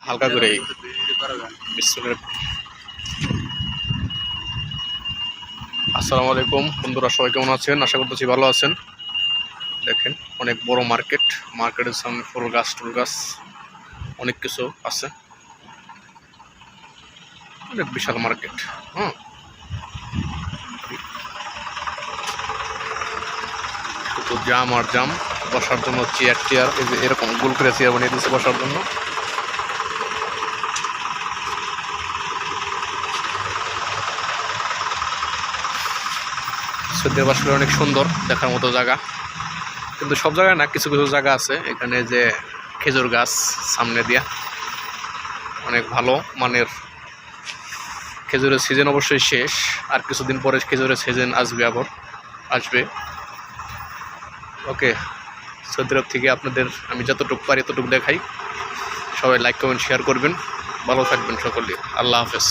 হালকা করে আসসালামু আলাইকুম বন্ধুরা, সবাই কেমন আছেন? আশা করতেছি ভালো আছেন। দেখেন অনেক বড় মার্কেটের সামনে ফুল গাছ টুল গাছ অনেক কিছু আছে, অনেক বিশাল মার্কেট। শুধু জাম আর জাম, বসার জন্য চেয়ার এই যে এরকম গোল করে চেয়ার বানিয়ে দিয়েছে বসার জন্য। সৌদি আসলে অনেক সুন্দর, দেখার মতো জায়গা, কিন্তু সব জায়গায় না, কিছু কিছু জায়গা আছে। এখানে যে খেজুর গাছ সামনে দিয়া অনেক ভালো মানের। খেজুরের সিজন অবশ্যই শেষ, আর কিছুদিন পরে খেজুরের সিজন আসবে। ওকে, সৌদি আরব থেকে আপনাদের আমি যতটুকু পারি ততটুকু দেখাই। সবাই লাইক কমেন্ট শেয়ার করবেন, ভালো থাকবেন সকলে। আল্লাহ হাফেজ।